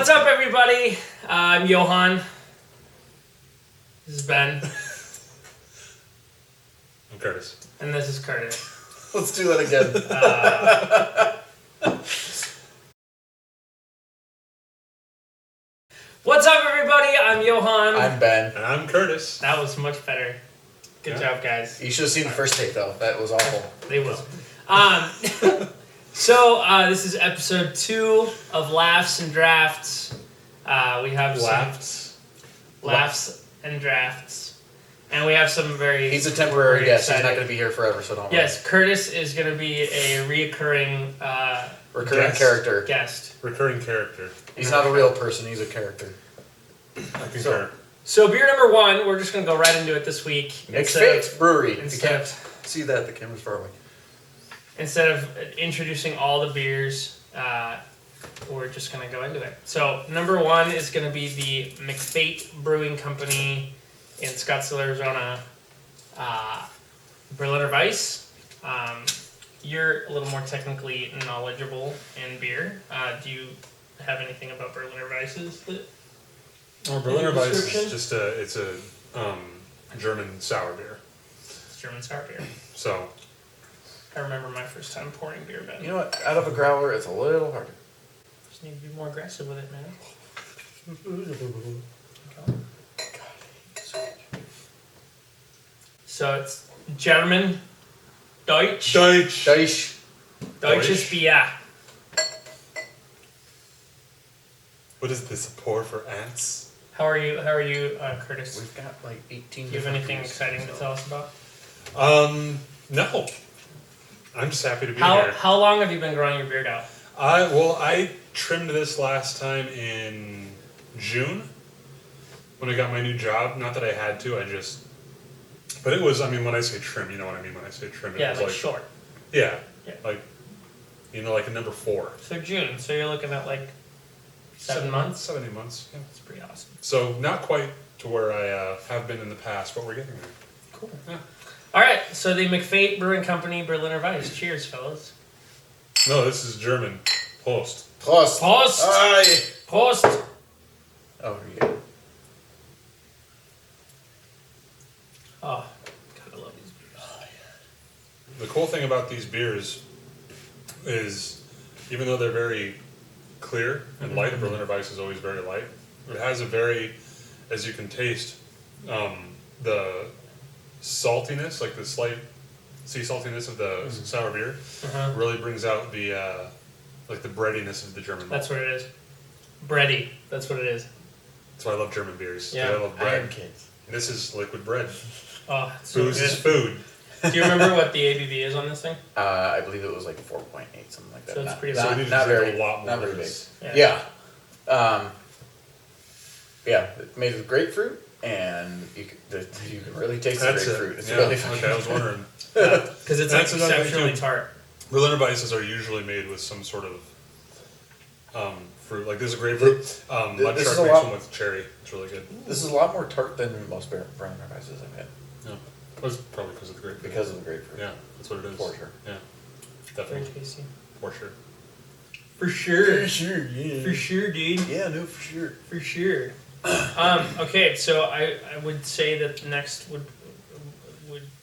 What's up, everybody? I'm Johan. This is Ben. I'm Curtis. And this is Curtis. Let's do that again. What's up, everybody? I'm Johan. I'm Ben. And I'm Curtis. That was much better. Good job, guys. You should have seen the first take, though. That was awful. They will. So, this is episode 2 of Laughs and Drafts. We have Laughs and Drafts. And we have some very... He's a temporary guest. exciting. He's not going to be here forever, so don't worry. Yes, Curtis is going to be a reoccurring Recurring character. guest. Recurring character. He's not a real person. He's a character. I concur. So beer number 1, we're just going to go right into it this week. Untappd Brewery. You instead can't of- see that. The camera's far away. Instead of introducing all the beers, we're just going to go into it. So, number 1 is going to be the McFate Brewing Company in Scottsdale, Arizona, Berliner Weiss. You're a little more technically knowledgeable in beer. Do you have anything about Berliner Weisses? Berliner Weiss description? is just it's a German sour beer. It's German sour beer. So, I remember my first time pouring beer, Ben. You know what? Out of a growler, it's a little harder. Just need to be more aggressive with it, man. So it's German, Deutsch, Deutsch. Deutsches Bier. what is this, a pour for ants? How are you, Curtis? We've got like 18 Do you have different anything beers, exciting to so. tell us about? No. I'm just happy to be How here. how long have you been growing your beard out? I trimmed this last time in June when I got my new job. Not that I had to, but it was, when I say trim, you know what I mean when I say trim. It Yeah, was like short. Yeah, Yeah. like a number 4. So June. So you're looking at like 7 months. 7, 8 months, yeah. That's pretty awesome. So not quite to where I have been in the past, but we're getting there. Cool. Yeah. All right. So the McFate Brewing Company, Berliner Weiss. Cheers, fellas. No, this is German. Prost. Prost. Prost. Aye. Prost. Oh, here you go. Oh, God, I love these beers. The cool thing about these beers is, even though they're very clear and light, Berliner Weiss is always very light. It has a very, as you can taste, the saltiness, like the slight sea saltiness of the sour beer, Uh-huh. really brings out the like the breadiness of the German malt. That's what it is. Bready. That's what it is. That's why I love German beers. Yeah. I love bread. Iron Kids. This is liquid bread. Oh, it's so Booze good. is food. Do you remember what the ABV is on this thing? I believe it was like 4.8, something like that. So it's pretty So we big. need to Not drink very, a lot more not of very big. this. Yeah. It's made with grapefruit, and you can really taste the That's grapefruit. it. It's Yeah. really Okay, fucking I was wondering. Because it's like That's another thing, exceptionally too. tart. Berliner Weisses are usually made with some sort of fruit. Like there's a grapefruit. Mud this is Shark a makes lot- one with cherry. It's really good. This is a lot more tart than most Berliner Weisses I've had Yeah. Well, it's probably because of the grapefruit. because of the grapefruit. Yeah, that's what it is. For sure. Yeah, Very definitely. tasty. For sure. For sure. sure, yeah. For sure, dude. Yeah, no, for sure. For sure. Okay, so I would say that next would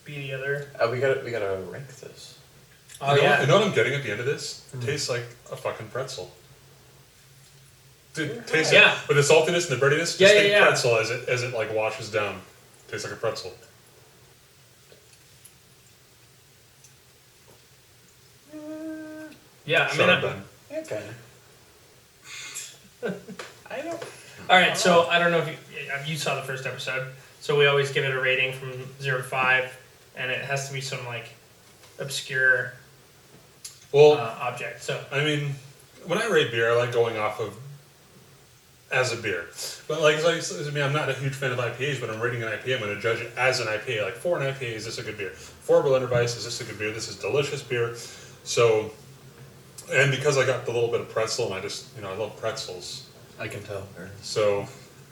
be the other. We gotta rank this. Oh, you know, yeah. you know what I'm getting at the end of this? It tastes like a fucking pretzel. Dude, tastes Yeah. like, with the saltiness and the breadiness, just Yeah, think yeah. pretzel as it like washes down. Tastes like a pretzel. Yeah, I Shut mean, up, Ben. Yeah, kind of. I don't. all right, so I don't know if you saw the first episode. So we always give it a rating from 0 to 5, and it has to be some like obscure Well, object. So I mean, when I rate beer, I like going off of as a beer. But I'm not a huge fan of IPAs, but I'm rating an IPA, I'm going to judge it as an IPA. Like, for an IPA, is this a good beer? For Berliner Weiss, is this a good beer? This is delicious beer. So, and because I got the little bit of pretzel, and I love pretzels. I can tell. So,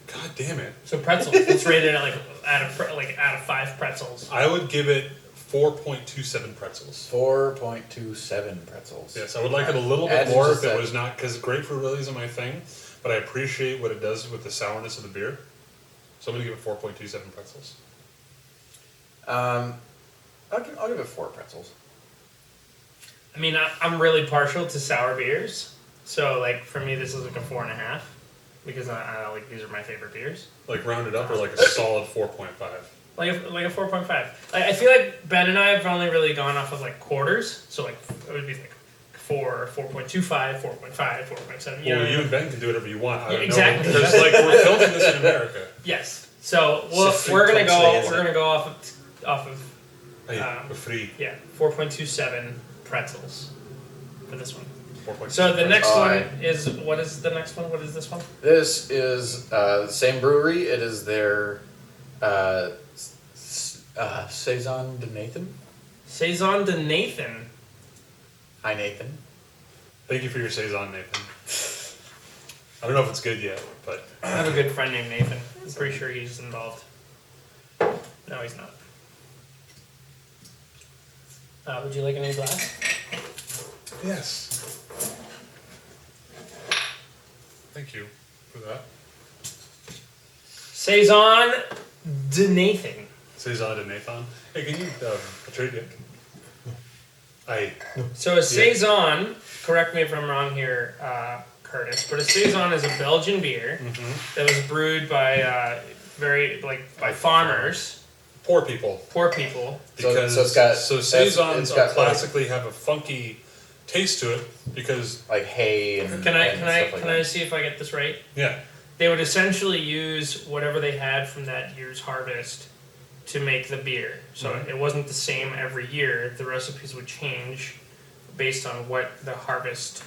God damn it. so pretzels. It's rated at out of 5 pretzels. I would give it 4.27 pretzels. 4.27 pretzels. Yes, I would like it a little bit As you more just if it said. was not, because grapefruit really isn't my thing. but I appreciate what it does with the sourness of the beer. So I'm gonna give it 4.27 pretzels. I'll give it 4 pretzels. I mean, I'm really partial to sour beers, so like for me, this is like a 4.5 because I like these are my favorite beers. Like rounded up, or like a solid 4.5. Like a 4.5. I feel like Ben and I have only really gone off of like quarters, so like it would be like 4, 4.25, 4.5, 4.7. Well, you and Ben can do whatever you want. I don't exactly. know, because like we're filming this in America. Yes. So So we're gonna go. free We're gonna go off of Hey, free. 4.27 pretzels for this one. 4.27. So the next Oh, one is what is the next one? What is this one? This is the same brewery. It is their Saison de Nathan. Saison de Nathan. Hi, Nathan. Thank you for your saison, Nathan. I don't know if it's good yet, but I have a good friend named Nathan. I'm pretty sure he's involved. No, he's not. Would you like a new glass? yes. Thank you for that. Saison de Nathan. Saison de Nathan. Hey, can you trade it? So a Saison, correct me if I'm wrong here, Curtis, but a Saison is a Belgian beer that was brewed by by farmers, Poor people. poor people. Because So it's got- saisons it's got, classically have a funky taste to it because Like hay and Can I and stuff like can I see if I get this right? yeah. They would essentially use whatever they had from that year's harvest to make the beer. So Mhm. it wasn't the same every year. The recipes would change based on what the harvest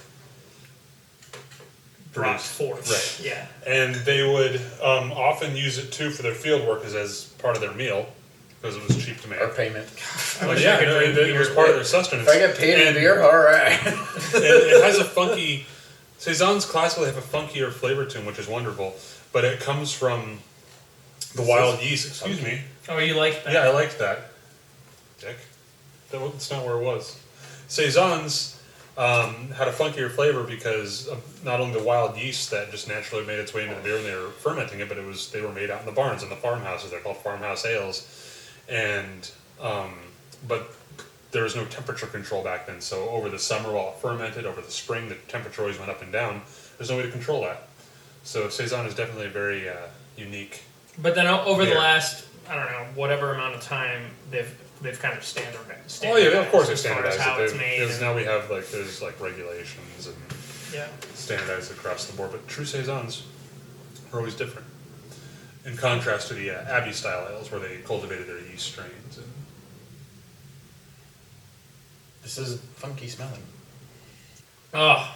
brought Produced. forth. Right. Yeah. And they would often use it too for their field workers as part of their meal because it was cheap to make. or payment. I Like, wish yeah, I could no, drink it was beer. part of their sustenance. If I get paid in And beer, all right. it has a funky. Saisons classically have a funkier flavor to them, which is wonderful. But it comes from the wild yeast. Excuse me. Oh, you like that? Yeah, I liked that. Dick. That's not where it was. Saisons had a funkier flavor because of not only the wild yeast that just naturally made its way into the beer when they were fermenting it, but they were made out in the barns and the farmhouses. They're called farmhouse ales, and but there was no temperature control back then. So over the summer, while it fermented, over the spring, the temperature always went up and down. There's no way to control that. So saison is definitely a very unique. But then over the Beer. last, I don't know, whatever amount of time, they've kind of standardized. Oh yeah, of course they as far as standardized how it. it's made. Because and- now we have there's regulations and yeah. standardized across the board. But true saisons are always different. In contrast to the Abbey style ales where they cultivated their yeast strains. And This is funky smelling. Oh,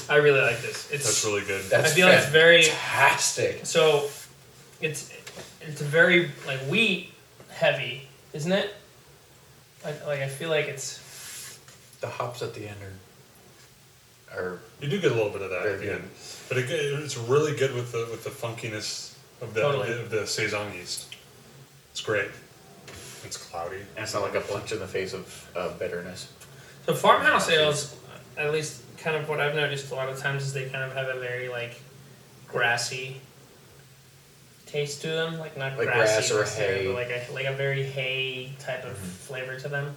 I really like this. It's that's really good. That's I feel it's very fantastic. so. It's very like wheat heavy, isn't it? I feel like it's The hops at the end are You do get a little bit of that Very at the good. end, but it's really good with the funkiness of the Totally. of the saison yeast. It's great. It's cloudy. and it's not like a punch in the face of bitterness. so farmhouse ales. At least, kind of what I've noticed a lot of times is they kind of have a very like grassy taste to them, like not Like grassy grass or necessarily, hay. but like a very hay type of flavor to them.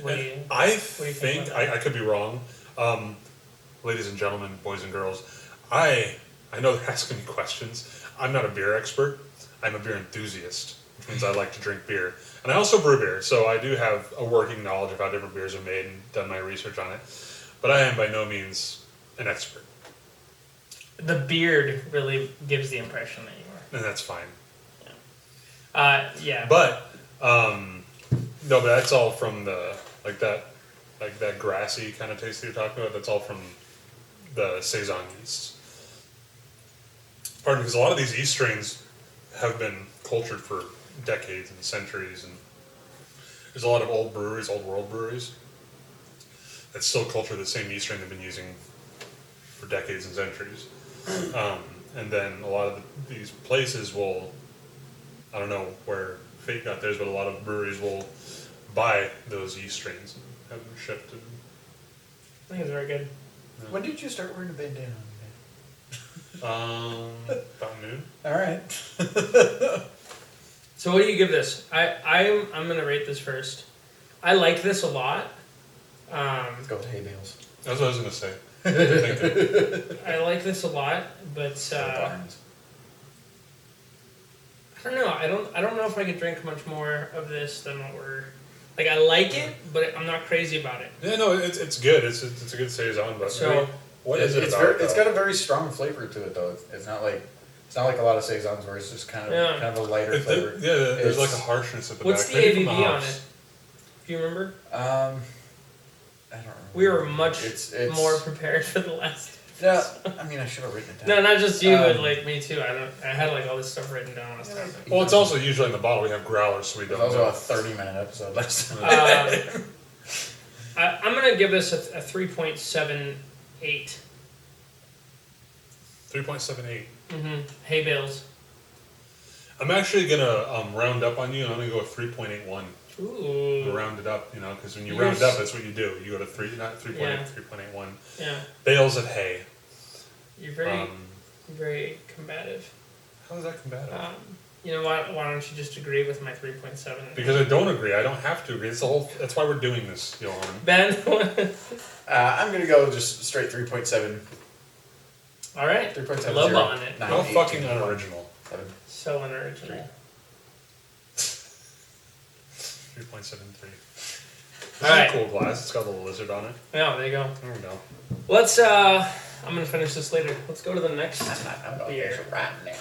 What do you? And I do you think think about that? I could be wrong, ladies and gentlemen, boys and girls. I know they're asking me questions. I'm not a beer expert. I'm a beer enthusiast, which means I like to drink beer, and I also brew beer. So I do have a working knowledge of how different beers are made and done my research on it. But I am by no means an expert, The beard really gives the impression that you and that's fine. are. Yeah. But no, but that's all from the that grassy kind of taste that you're talking about. That's all from the saison yeast. Pardon me, because a lot of these yeast strains have been cultured for decades and centuries, and there's a lot of old breweries, old world breweries, that still culture the same yeast strain they've been using for decades and centuries. And then a lot of these places will, I don't know where Fate got theirs, but a lot of breweries will buy those yeast strains and have them shipped. And, I think it's very good. When did you start wearing a bandana? About noon. All right. So what do you give this? I'm gonna rate this first. I like this a lot. Let's go with hay bales. That's what I was gonna say. Thinking. I like this a lot, but Barnes. I don't know. I don't know if I could drink much more of this than what we're. Like I like it, but I'm not crazy about it. Yeah, no, it's good. It's a good saison, but So what is it It's about very, it, it's though? got a very strong flavor to it though. It's not like a lot of saisons where it's just kind of a lighter flavor. There's like a It's- harshness at the what's back. the Maybe ABV from the on hops. it? Do you remember? I don't remember. We were much It's more prepared for the last. Yeah, I mean I should have written it down. No, not just you, but like me too. I had like all this stuff written down last time. Well, it's also usually in the bottle. We have growlers, so we It was don't also know. a 30-minute episode last time. I'm gonna give this a 3.78. 3.78. Hay bales. I'm actually gonna round up on you, and I'm gonna go with 3.81. Ooh. Round it up, because when you You're round up, that's what you do. You go to 3.8, Yeah. 3.81. Yeah. Bales of hay. You're very combative. How is that combative? You know what? Why don't you just agree with my 3.7? Because I don't agree. I don't have to agree. That's why we're doing this, Johan. Ben. I'm gonna go just straight 3.7. All right. 3.7. Love on it. How fucking unoriginal. So unoriginal. 3.73. This All right. is a cool glass. It's got a little lizard on it. Yeah, there you go. There we go. Let's. I'm gonna finish this later. Let's go to the next I'm going beer. to right now.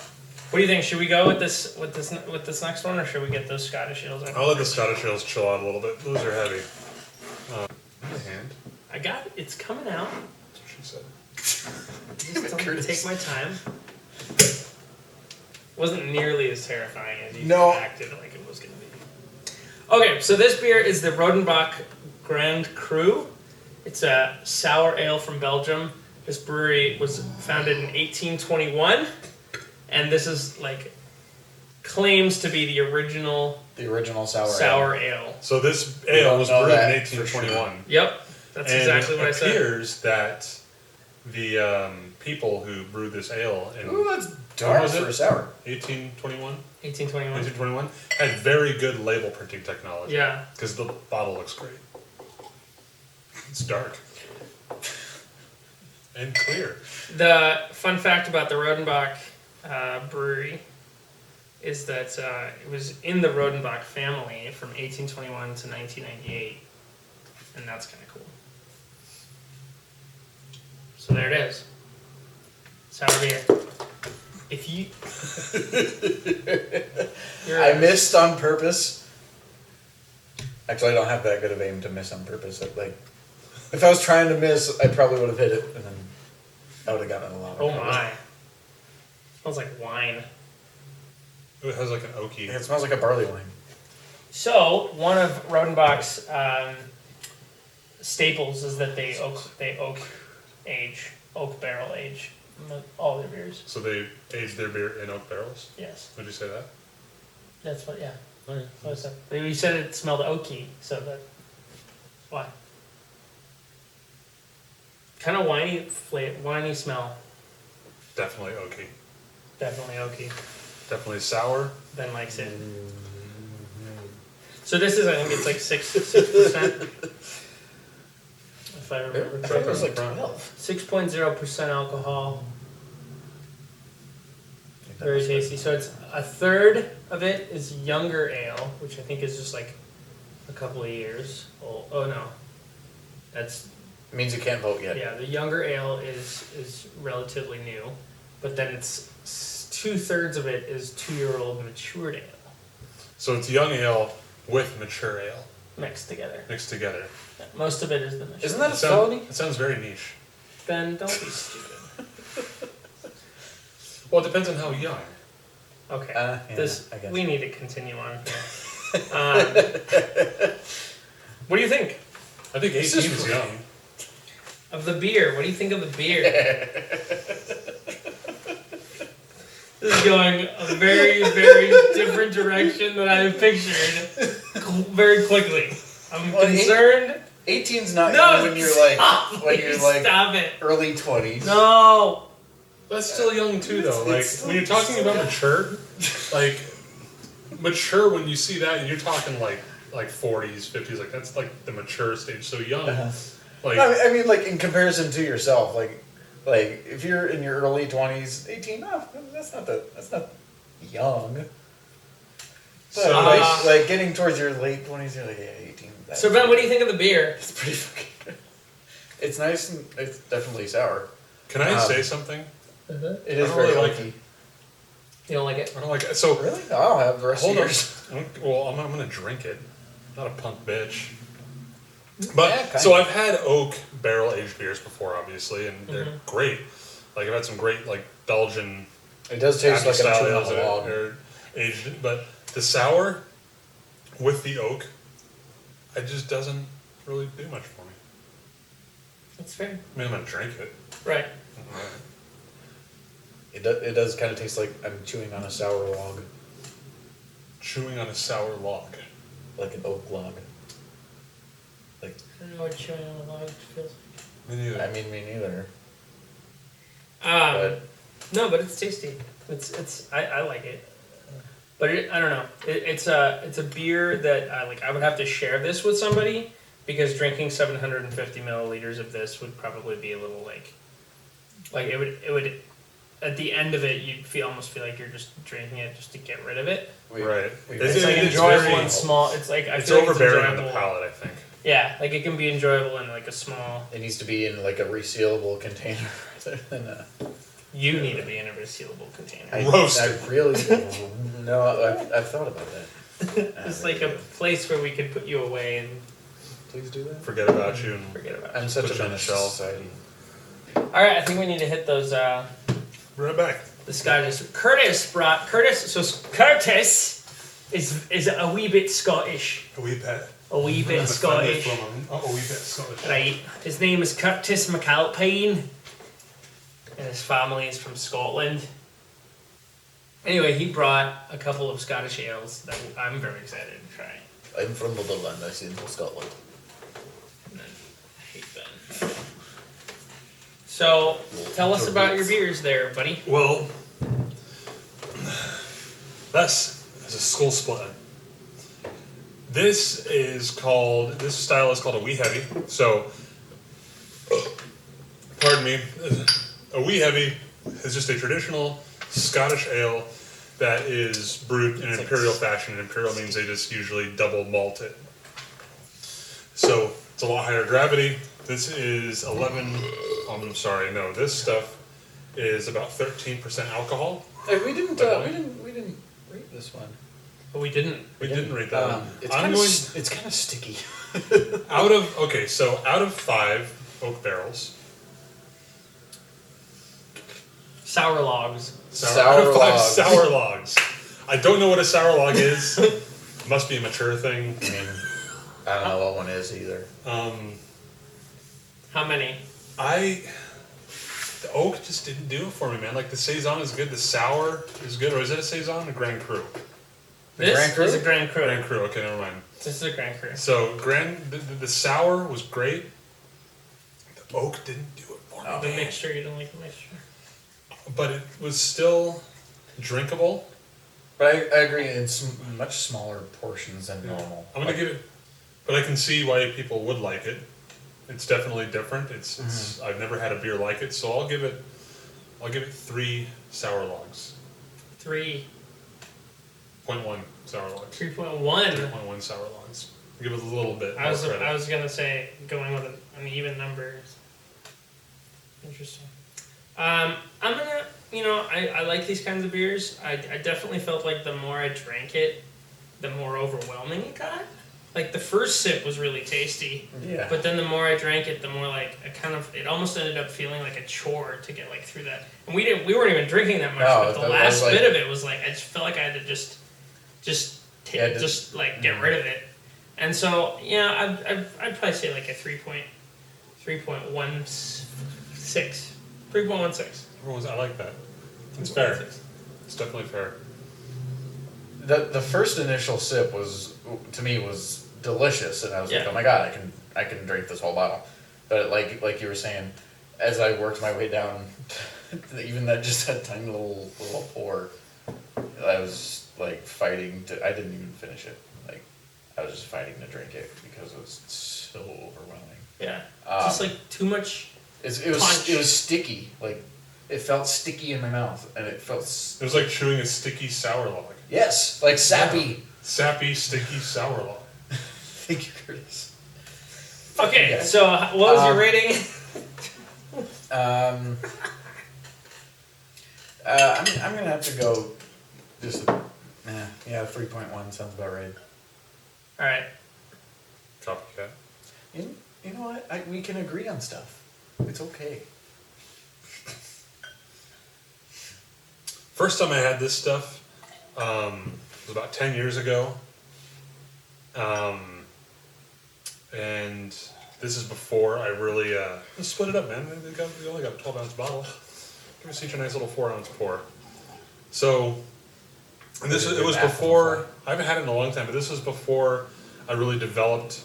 What do you think? Should we go with this next one, or should we get those Scottish ales? I'll let the Scottish ales chill out a little bit. Those are heavy. My hand. I got it. It's coming out. That's what she said. Just don't Curtis. take my time. Wasn't nearly as terrifying as you No. acted like it was gonna be. Okay, so this beer is the Rodenbach Grand Cru. It's a sour ale from Belgium. This brewery was founded in 1821, and this is claims to be the original The original sour. sour ale. So this We ale don't was know brewed in that 1821. Yep, that's And exactly what I it said. appears that the people who brewed this ale in Ooh, that's dark was it? for a sour. 1821, 1821. 1921 had very good label printing technology. Yeah. Because the bottle looks great. It's dark. And clear. The fun fact about the Rodenbach brewery is that it was in the Rodenbach family from 1821 to 1998, and that's kind of cool. So there it is. Sour beer. If you, I missed on purpose. Actually, I don't have that good of aim to miss on purpose. If I was trying to miss, I probably would have hit it, and then I would have gotten a lot. Oh my! Smells like wine. It has like an oaky. It smells like a barley wine. So one of Rodenbach's staples is that they oak barrel age all their beers. So they aged their beer in oak barrels? Yes, Would you say that? that's what. Yeah, Okay. that's what I said. You said it smelled oaky, so that why? Kind of winey smell. Definitely oaky. Definitely oaky. Definitely sour. Ben likes it. So this is, I think it's like 6%. If I remember I thought it was correctly. like 12. 6.0% alcohol. Very tasty. So it's a third of it is younger ale, which I think is just like a couple of years old. Oh no, that's It means you can't vote yet. yeah. The younger ale is relatively new, but then it's 2/3 of it is 2-year-old matured ale So it's young ale with mature ale mixed together. mixed together. Most of it is the matured. Isn't that a It felony? It sounds very niche. Ben, don't be stupid. Well, it depends on how young. Okay, Yeah, this I guess. we need to continue on. What do you think I think 18 is young. of the beer? What do you think of the beer? This is going a very, very different direction than I pictured. Very quickly, I'm Well, concerned. 18's not No, when you're stop, when you're please like stop it. early 20s. No, That's still young too, though. Like It's when you're talking about mature, like mature, when you see that, and you're talking like 40s, 50s, like that's like the mature stage. So young, like I mean, like in comparison to yourself, like if you're in your early 20s, 18, no, that's not young. But So- like getting towards your late 20s, you're like, yeah, 18. So Ben, what do you think of the beer? It's pretty fucking good. It's nice and it's definitely sour. can I say something? It I is don't very really like oaky. You don't like it? I don't like it. So Really? No, I'll have the rest hold of on. yours. Well, I'm gonna drink it. I'm not a punk bitch. But Yeah, kinda. so I've had oak barrel aged beers before, obviously, and they're great. Like I've had some great like Belgian It does taste like style I'm chewing ales on that a log. are aged, but the sour with the oak, it just doesn't really do much for me. That's fair. I mean, I'm gonna drink it. Right. It does kind of taste like I'm chewing on a sour log, Chewing on a sour log. like an oak log. Like, I don't know what chewing on a log feels Me neither. I mean, me neither. like. But No, but it's tasty. I like it. But I don't know. It's a beer that I would have to share this with somebody because drinking 750 milliliters of this would probably be a little like it would at the end of it you'd almost feel like you're just drinking it just to get rid of it. Right. It's like enjoyable very- and small. It's like I It's feel like overbearing on the enjoyable. palate, I think. Yeah, like it can be enjoyable in like a small. it needs to be in like a resealable container rather than a. You need to be in a resealable container. Roasted. I really no. I've thought about that. It's like a place where we could put you away and Please do that. Forget about you and forget about it. I'm such Put a you on the menace to shelf. society. All right, I think we need to hit those. right back. The Scottish Curtis brought Curtis. So Curtis is a wee bit Scottish, A wee bit. a wee bit Scottish, A wee bit Scottish. right? His name is Curtis McAlpine, and his family is from Scotland. Anyway, he brought a couple of Scottish ales that I'm very excited to try. I'm from Motherland. I see in Scotland. And then I hate Ben. So tell us about your beers, there, buddy. Well, this is a skull splitter. This style is called a wee heavy. So, pardon me, a wee heavy is just a traditional Scottish ale that is brewed in an imperial fashion. Imperial means they just usually double malt it. So it's a lot higher gravity. This is 11. This stuff is about 13% alcohol. Hey, we didn't rate this one. But we didn't. We didn't rate that one. It's I'm kind going of it's kind of sticky. out of 5 oak barrels, Sour logs. out of 5 logs. sour logs. I don't know what a sour log is. Must be a mature thing. I mean, I don't know what one is either. How many? The oak just didn't do it for me, man. Like the saison is good, the sour is good, or is it a saison or Grand Cru? This Grand Cru? is a Grand Cru. Grand Cru. Okay, never mind. This is a Grand Cru. So the sour was great. The oak didn't do it for me, Oh. The man. mixture, you don't like the mixture? But it was still drinkable. But I agree. It's much smaller portions than normal. I'm gonna give it, but I can see why people would like it. It's definitely different. It's I've never had a beer like it, so I'll give it 3 sour logs. 3.1. 0.1 sour logs. 3.1 sour logs. Give it a little bit more credit. I was gonna say going with an even number. Interesting. I'm gonna, I like these kinds of beers. I definitely felt like the more I drank it, the more overwhelming it got. Like the first sip was really tasty, Yeah. but then the more I drank it, the more like it almost ended up feeling like a chore to get like through that. And we weren't even drinking that much, No, but the that last was like- bit of it was like I just felt like I had to just Yeah, get rid of it. And so I'd probably say like a 3.16. 3.16. I like that. It's fair. It's definitely fair. The first initial sip was delicious, and I was like, Yeah. oh my god, I can drink this whole bottle. But like you were saying, as I worked my way down even that just had tiny little pour. I was like fighting to. I didn't even finish it. Like I was just fighting to drink it because it was so overwhelming. Yeah. Just like too much. It was sticky. Like it felt sticky in my mouth, and it felt. It was like chewing a sticky sour log. Yes, like sappy. Yeah. Sappy, sticky sour log. Thank you, Curtis. Okay, Yeah. so what was your rating? I'm gonna have to go. Just 3.1 sounds about right. All right. Copycat. You know what? We can agree on stuff. It's okay. First time I had this stuff was about 10 years ago. And this is before I really let's split it up, man. We only got a 12-ounce bottle. Give us each a nice little 4-ounce pour. So, and it was before, I haven't had it in a long time, but this was before I really developed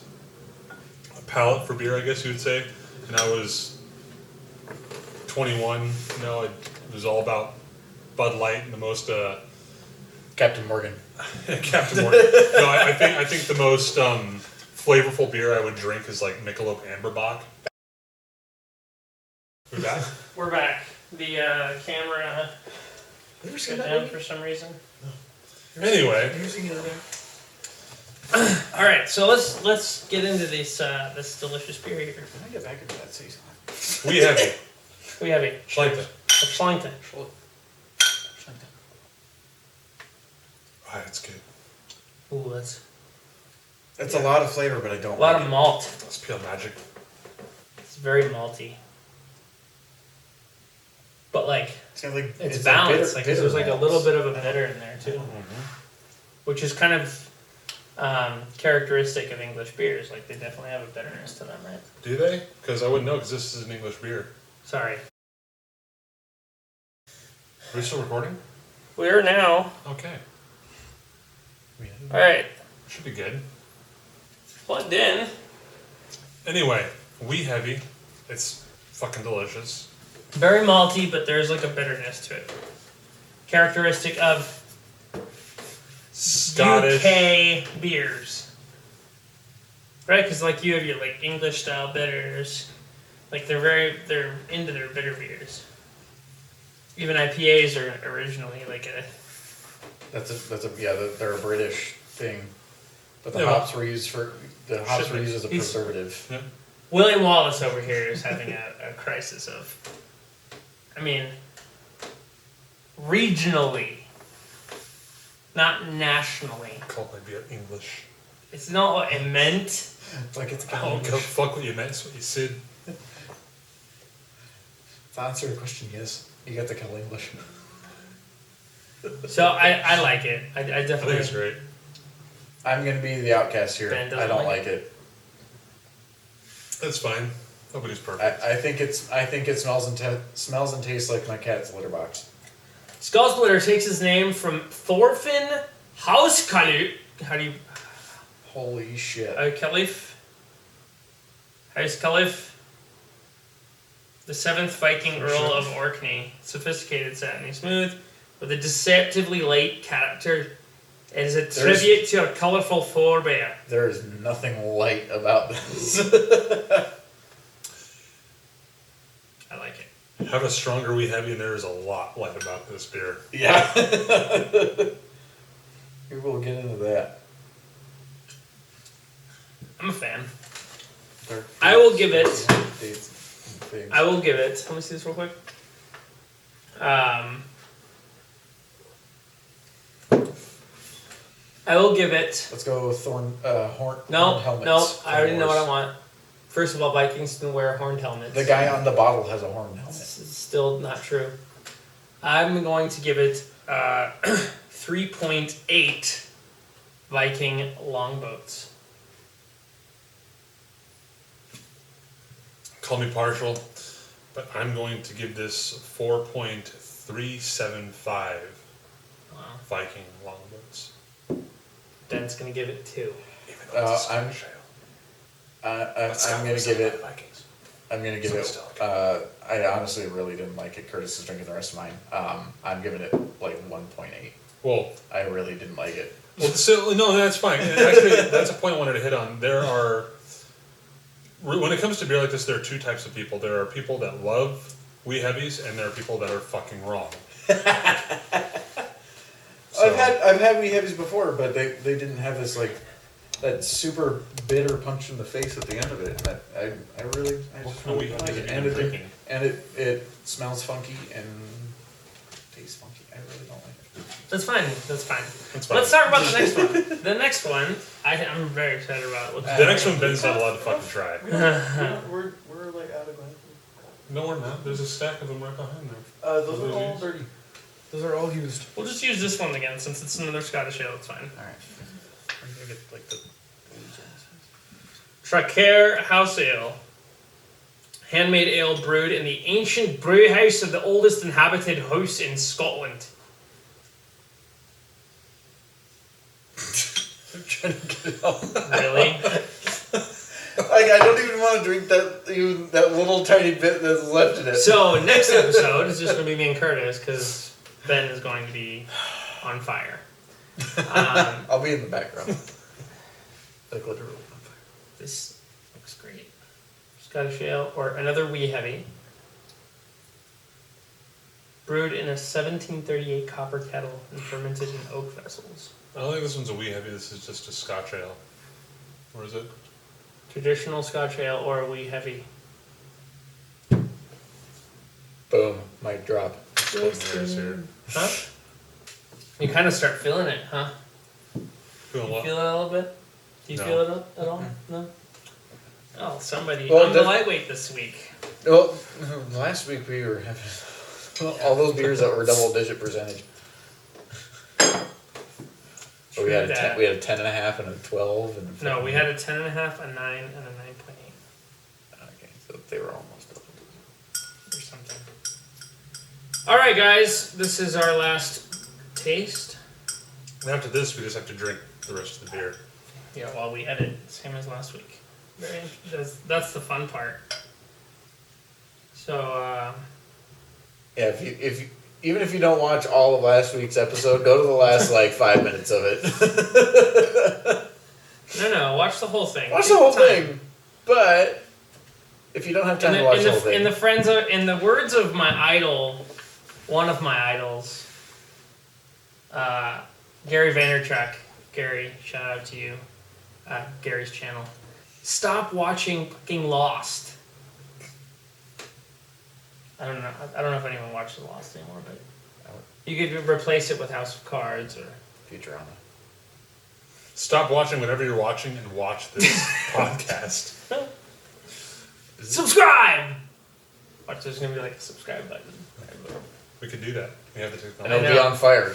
a palate for beer, I guess you would say. And I was 21, it was all about Bud Light and the most, Captain Morgan. Captain Morgan. No, I think the most flavorful beer I would drink is like Michelob Amberbach. We back? We're back. The camera shut down for some reason. Anyway. All right, so let's get into this delicious beer here. Can I get back into that season? We have it. We have a Schleinte. Schleinte. Ah, it's good. Ooh, that's It's a lot of flavor, but I don't. a lot like of it. malt. It's pure magic. It's very malty, but like It's got like it's a balanced. bitter- There's bitter like a malts. little bit of a bitter in there too, which is kind of characteristic of English beers. Like they definitely have a bitterness to them, right? Do they? Because I wouldn't know, because this is an English beer. Sorry, Are we still recording? we are now. Okay. All right, Should be good. plugged in. Anyway, We Heavy. It's fucking delicious. Very malty, but there's like a bitterness to it. Characteristic of Scottish. UK beers. Right? Because like you have your like English style bitters. Like they're into their bitter beers. Even IPAs are originally like a... They're a British thing. But the Yeah, hops were used as a He's- preservative. Yeah. William Wallace over here is having a crisis of... I mean... Regionally. Not nationally. Called my beer English. It's not what it meant. It's like it's I don't give a fuck what you meant. It's what you said. To answer your question, yes. You got the Cal English. So I like it. I I definitely... think it's great. I'm gonna be the outcast here. Ben doesn't I don't like like it. That's fine. Nobody's perfect. I think it smells and tastes like my cat's litter box. Skullsplitter takes his name from Thorfinn Hauskallif. How do you... Holy shit. Caliph? Hauskallif? The 7th Viking Earl of Orkney. Sophisticated, satiny, smooth, with a deceptively light character. It is a tribute to a colourful forebear. There is nothing light about this. I like it. Have a stronger We Heavy, and there is a lot light about this beer. Yeah. We will get into that. I'm a fan. I will give it... I will give it... Let me see this real quick. I will give it... Let's go with horned helmets. No, I already know what I want. First of all, Vikings can wear horned helmets. The guy on the bottle has a horned helmet. This is still not true. I'm going to give it 3.8 Viking longboats. Call me partial, but I'm going to give this 4.375 Wow. Viking longboats. Ben's going to give it 2. Even though it's a I'm Scottish ale. I'm gonna give it. Vikings. I'm gonna give it. I honestly really didn't like it. Curtis is drinking the rest of mine. I'm giving it like 1.8. Well, I really didn't like it. well, so no, that's fine. And actually, that's a point I wanted to hit on. When it comes to beer like this, there are two types of people. There are people that love wee heavies, and there are people that are fucking wrong. I've had wee heavies before, but they didn't have this like that super bitter punch in the face at the end of it. And I really just What really kind of like wee it. heavy are you drinking? And it smells funky and tastes funky. I really don't like it. That's fine. That's fine. That's fine. Let's talk about the next one. The next one, I'm very excited about. The next one, Ben's not allowed to fucking try. We're like out of glasses. No, we're not. There's a stack of them right behind there. Those are all dirty. Those are all used. We'll just use this one again since it's another Scottish ale. It's fine. All right. I'm gonna get like the Traquair House Ale. Handmade ale brewed in the ancient brew house of the oldest inhabited house in Scotland. I'm trying to get it out. Really? Like I don't even want to drink that little tiny bit that's left in it. So next episode is just going to be me and Curtis because Ben is going to be on fire. I'll be in the background. Like literally on fire. This looks great. Scottish ale or another wee heavy. Brewed in a 1738 copper kettle and fermented in oak vessels. I don't think this one's a wee heavy. This is just a Scotch ale. Or is it? Traditional Scotch ale or a wee heavy. Boom. Mic drop. Spoilers here. Huh? You kind of start feeling it, huh? Feeling You what? feel it a little bit? Do you No. feel it at all? No? Oh, somebody. Well, I'm the lightweight this week. Well, last week we were having all those beers that were double digit percentage. So we had a 10, we had a 10.5 and a 12 and a No, we had a 10.5, a 9, and a 9.8 Okay, so they were almost double digit. or something. Alright, guys, this is our last taste. And after this, we just have to drink the rest of the beer. Yeah, while we edit, same as last week. That's the fun part. So, Yeah, even if you don't watch all of last week's episode, go to the last like 5 minutes of it. no, watch the whole thing. Watch Take the whole time. thing, but if you don't have time to watch the whole thing, in the words of my idol, one of my idols, Gary Vaynerchuk. Gary, shout out to you. Gary's channel. Stop watching fucking Lost. I don't know if anyone watches Lost anymore, but you could replace it with House of Cards or Futurama. Stop watching whatever you're watching and watch this podcast. subscribe. Watch, there's gonna be like a subscribe button. We could do that. We have the And technology. it'll be on fire.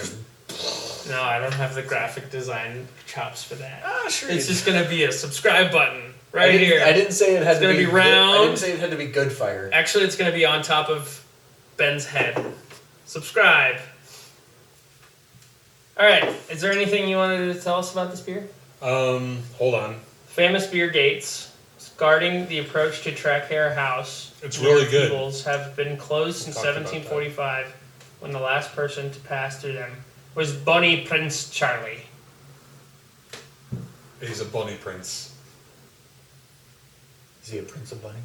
No, I don't have the graphic design chops for that. Sure. It's just gonna be a subscribe button right here. I didn't say it had It's to gonna be be round. I didn't say it had to be good fire. Actually, it's gonna be on top of Ben's head. Subscribe. All right. Is there anything you wanted to tell us about this beer? Hold on. Famous beer gates guarding the approach to Traquair House. It's really beer good. Tables have been closed since We talked about 1745, when the last person to pass through them was Bonnie Prince Charlie. He's a bunny prince. Is he a prince of bunnies?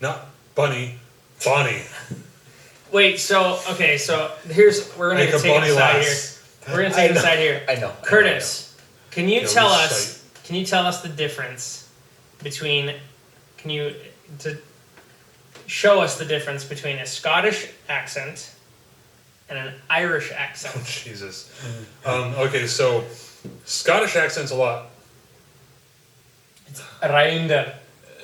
Not bunny. Bonnie. Wait, so we're gonna Like a take bunny it aside here. lass. We're gonna take it aside here. I know. Curtis, can you Yeah, tell we us? Can you tell us the difference between? To show us the difference between a Scottish accent and an Irish Oh, accent? Jesus. Okay, so Scottish accent's a lot. Rounder.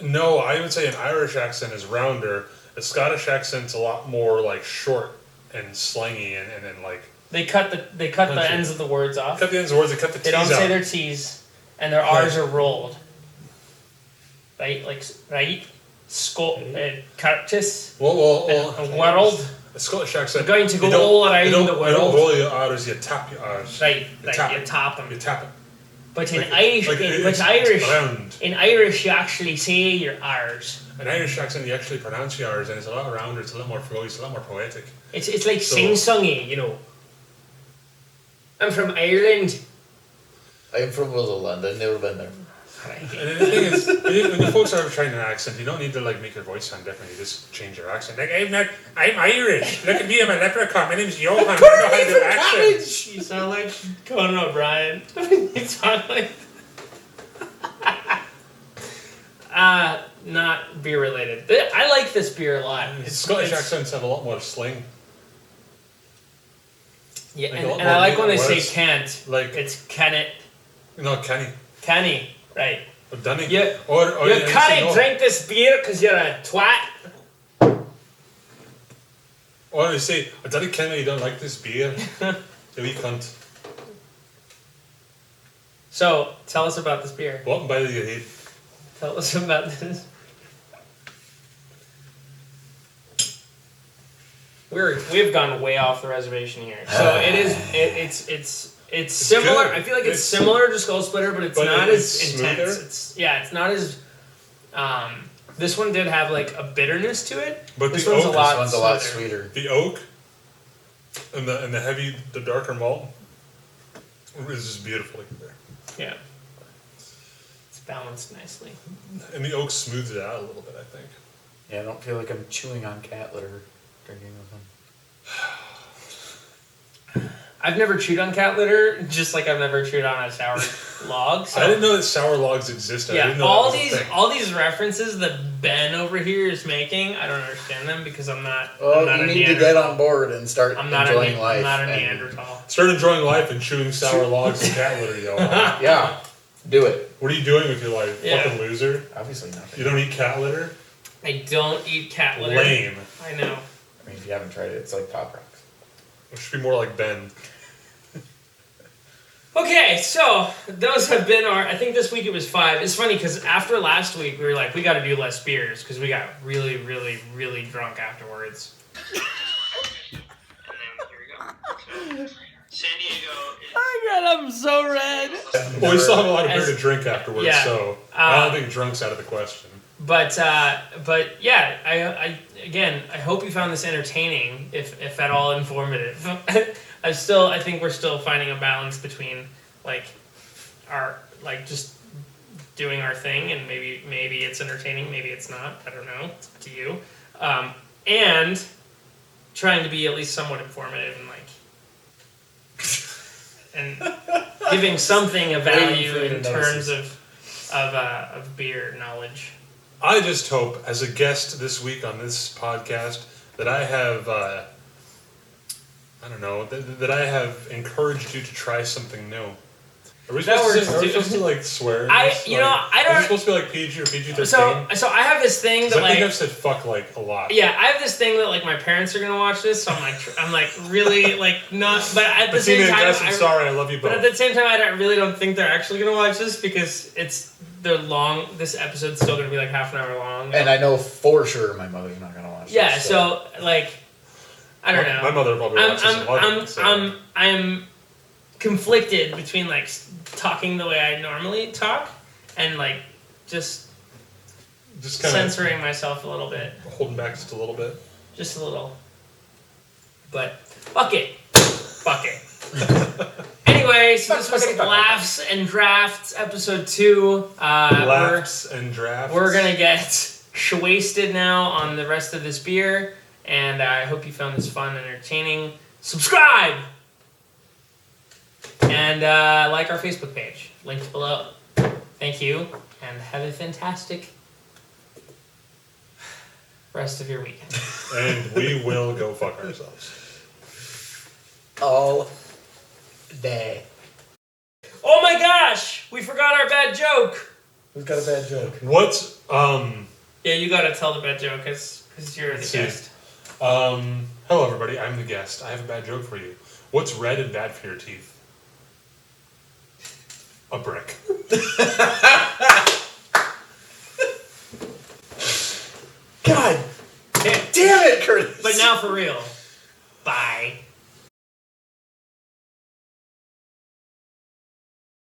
No, I would say an Irish accent is rounder. A Scottish accent's a lot more like short and slangy, and then like They cut the Punchy. ends of the words off. cut the ends of words. They cut the They T's don't say out. their T's, and their R's are rolled. Right, like right, Curtis, world. A Scottish accent. We're going to go you don't- all around you don't- the You don't world. roll your R's, you tap your R's. Right, You tap you it. tap them. You tap it. But in Like- Irish, like but Irish, round. in Irish, you actually say your R's. An Irish accent, you actually pronounce your R's, and it's a lot rounder, it's a lot more flowy, it's a lot more poetic. It's like So- sing-songy, you know. I'm from Ireland. I'm from Rutherland. I've never been there. And the thing is, when the folks are trying an accent, you don't need to like make your voice sound different. You just change your accent. Like I'm Irish. Look at me, I'm a leprechaun. My name's Johan. I know how to do accents. You sound like Conan O'Brien. You sound like... Not beer related. I like this beer a lot. Scottish accents have a lot more slang. Yeah, Like a lot and I more like when they say words. can't. Like It's Kennet. no, Kenny Canny. Right. or Dunny. You, Or you say can't no. drink this beer because you're a twat. Or they say, I don't Kenny, you don't like this beer. You wee cunt. So, tell us about this beer. What by your head? Tell us about this. We've gone way off the reservation here. So it's similar. good. I feel like it's It's- similar to Skull Splitter, but it's But not it's as intense. smoother? It's not as. This one did have like a bitterness to it. But This the one's a oak- lot. This one's a lot smoother. sweeter. The oak and the heavy, the darker malt is just beautiful like there. Yeah. It's balanced nicely. And the oak smooths it out a little bit, I think. Yeah, I don't feel like I'm chewing on cat litter drinking with them. I've never chewed on cat litter, just like I've never chewed on a sour log. So. I didn't know that sour logs existed. I Yeah, didn't know all that was a these thing. all these references that Ben over here is making, I don't understand them because I'm not. Well, I'm not you a need to get Neanderthal. on board and start I'm not enjoying a, life. I'm not a and- Neanderthal. Start enjoying life and chewing sour logs and cat litter, yo. Yeah, do it. What are you doing with your life? Yeah. Fucking loser. Obviously nothing. You don't eat cat litter? I don't eat cat litter. Lame. I know. I mean, if you haven't tried it, it's like Pop Rocks. It should be more like Ben. Okay, so those have been our. I think this week it was 5. It's funny because after last week we were like, we got to do less beers because we got really, really, really drunk afterwards. And then here we go. San Diego. Oh my god, I'm so red. Well, we still have a lot of beer As- to drink afterwards, yeah, so I don't think drunk's out of the question. But yeah, I again, I hope you found this entertaining, if at all informative. I think we're still finding a balance between like our just doing our thing, and maybe it's entertaining, maybe it's not. I don't know. It's up to you. And trying to be at least somewhat informative and giving something of value for you in to terms notice. of beer knowledge. I just hope, as a guest this week on this podcast, that I have, I don't know, that I have encouraged you to try something new. Are we That supposed, works, to, dude. like swear? in I- this? you know, I don't- Is it supposed to be like PG or PG-13? So I have this thing that I think like I've said fuck like a lot. yeah, I have this thing that like my parents are gonna watch this, so I'm like really like not, but at the Bettina same and time, Gus, I'm sorry, I love you both. but at the same time, I really don't think they're actually gonna watch this because they're long. This episode's still gonna be like half an hour long. And I know for sure my mother's not gonna watch yeah, this. so like I don't know. My mother probably watches and loves it. So. I'm conflicted between like talking the way I normally talk and like just Just kind of censoring myself a little bit. holding back just a little bit. Just a little. But fuck it. Fuck it. Anyway, so this was Laughs and Drafts, episode 2. Laughs and drafts. We're gonna get wasted now on the rest of this beer, and I hope you found this fun and entertaining. Subscribe! And like our Facebook page, linked below. Thank you, and have a fantastic rest of your weekend. And we will go fuck ourselves. all day. Oh my gosh! We forgot our bad joke! Who's got a bad joke? What's Yeah, you gotta tell the bad joke, because you're Let's the see. guest. Hello everybody, I'm the guest. I have a bad joke for you. What's red and bad for your teeth? A brick. God Okay, damn it, Curtis! but now for real.